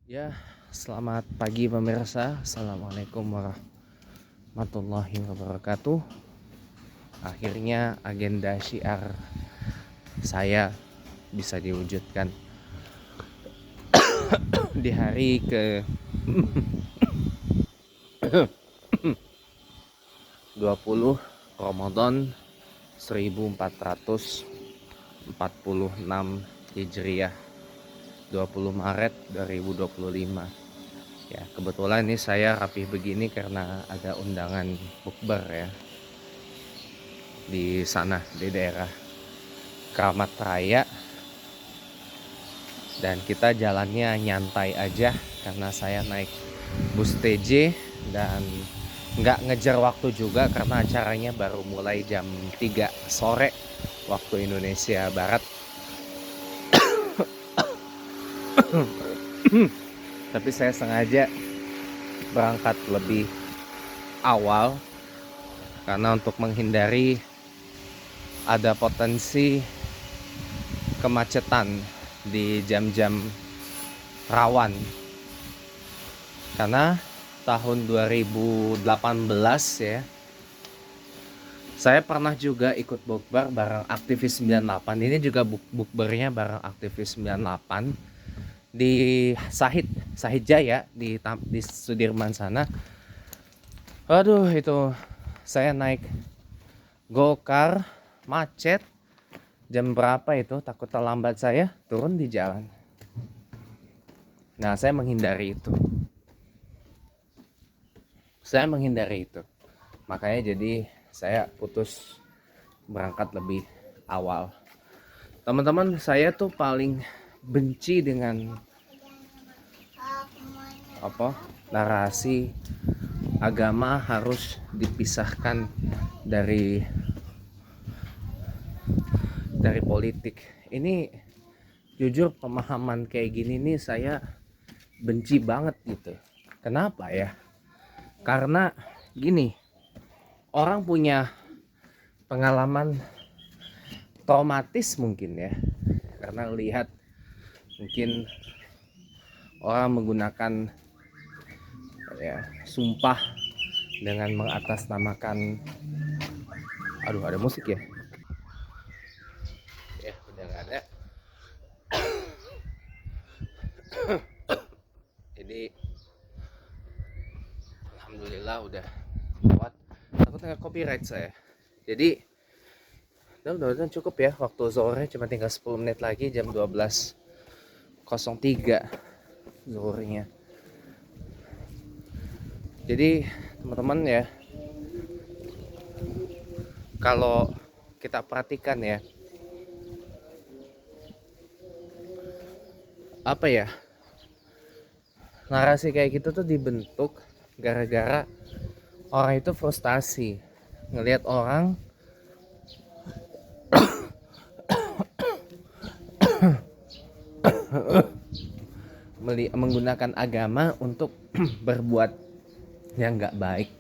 Ya, selamat pagi pemirsa. Assalamualaikum warahmatullahi wabarakatuh. Akhirnya agenda syiar saya bisa diwujudkan di hari ke 20 Ramadan 1446 Hijriah, 20 Maret 2025. Ya, kebetulan ini saya rapih begini karena ada undangan bukber ya di sana di daerah Kramat Raya, dan kita jalannya nyantai aja karena saya naik bus TJ dan nggak ngejar waktu juga karena acaranya baru mulai jam 3 sore waktu Indonesia Barat. Tapi saya sengaja berangkat lebih awal karena untuk menghindari ada potensi kemacetan di jam-jam rawan. Karena tahun 2018 ya, saya pernah juga ikut bukber bareng aktivis 98. Ini juga bukbernya bareng aktivis 98 di Sahid Jaya di Sudirman sana. Aduh, itu saya naik gokar, macet. Jam berapa itu? Takut terlambat, saya turun di jalan. Nah, saya menghindari itu. Makanya jadi saya putus berangkat lebih awal. Teman-teman, saya tuh paling benci dengan narasi agama harus dipisahkan dari politik. Ini jujur pemahaman kayak gini nih saya benci banget gitu. Kenapa ya? Karena gini, orang punya pengalaman traumatis mungkin ya, karena lihat mungkin orang menggunakan ya sumpah dengan mengatasnamakan, aduh ada musik ya, udah nggak ada. Jadi alhamdulillah udah lewat, takutnya copyright saya. Jadi udah cukup ya, waktu sore cuma tinggal 10 menit lagi, jam 12.03 zuhurnya. Jadi teman-teman ya, kalau kita perhatikan ya, apa ya, narasi kayak gitu tuh dibentuk gara-gara orang itu frustasi ngelihat orang menggunakan agama untuk berbuat yang nggak baik.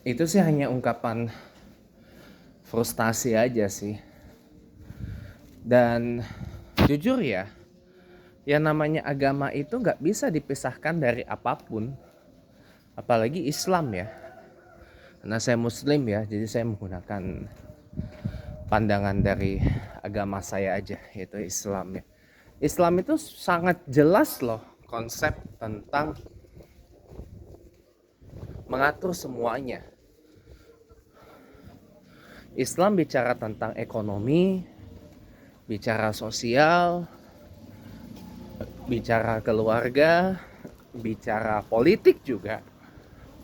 Itu sih hanya ungkapan frustasi aja sih. Dan jujur ya, yang namanya agama itu nggak bisa dipisahkan dari apapun, apalagi Islam ya. Karena saya Muslim ya, jadi saya menggunakan pandangan dari agama saya aja, yaitu Islam ya. Islam itu sangat jelas loh konsep tentang mengatur semuanya. Islam bicara tentang ekonomi, bicara sosial, bicara keluarga, bicara politik juga,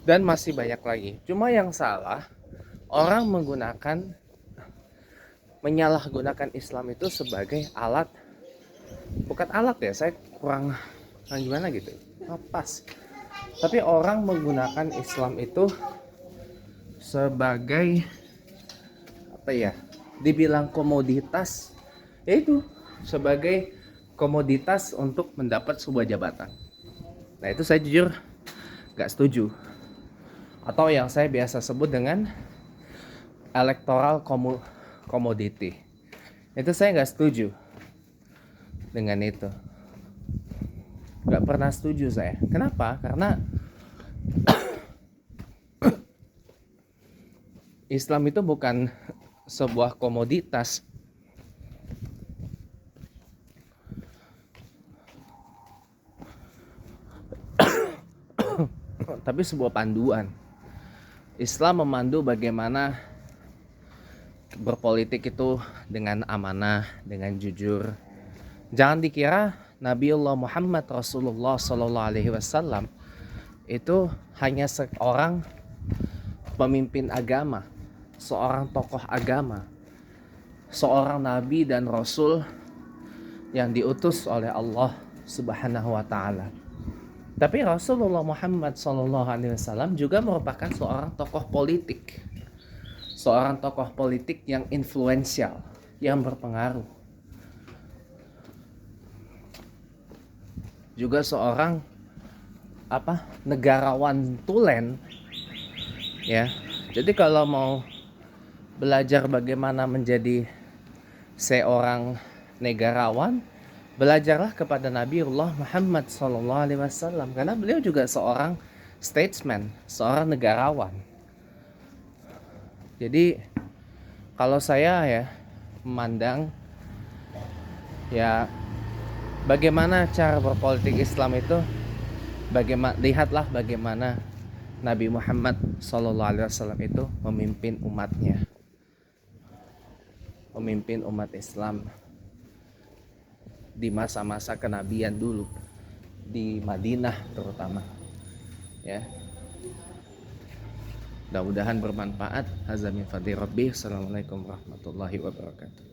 dan masih banyak lagi. Cuma yang salah, orang menyalahgunakan Islam itu sebagai alat, bukan alat ya, saya kurang gimana gitu, pas. Tapi orang menggunakan Islam itu sebagai apa ya, dibilang komoditas, yaitu sebagai komoditas untuk mendapat sebuah jabatan. Nah, itu saya jujur gak setuju, atau yang saya biasa sebut dengan electoral commodity. Itu saya gak setuju. dengan itu. Gak pernah setuju saya. Kenapa? Karena Islam itu bukan sebuah komoditas, tapi sebuah panduan. Islam memandu bagaimana berpolitik itu dengan amanah, dengan jujur. Jangan dikira Nabiullah Muhammad Rasulullah Sallallahu Alaihi Wasallam itu hanya seorang pemimpin agama, seorang tokoh agama, seorang nabi dan rasul yang diutus oleh Allah Subhanahu wa taala. Tapi Rasulullah Muhammad Sallallahu Alaihi Wasallam juga merupakan seorang tokoh politik, seorang tokoh politik yang influensial, yang berpengaruh, juga seorang negarawan tulen, ya. Jadi kalau mau belajar bagaimana menjadi seorang negarawan, belajarlah kepada Nabiullah Muhammad SAW, karena beliau juga seorang statesman, seorang negarawan. Jadi kalau saya ya memandang ya bagaimana cara berpolitik Islam itu, lihatlah bagaimana Nabi Muhammad SAW itu memimpin umatnya, memimpin umat Islam di masa-masa kenabian dulu di Madinah terutama, ya. Mudah-mudahan bermanfaat. Hadza min fadli Rabbi. Assalamualaikum warahmatullahi wabarakatuh.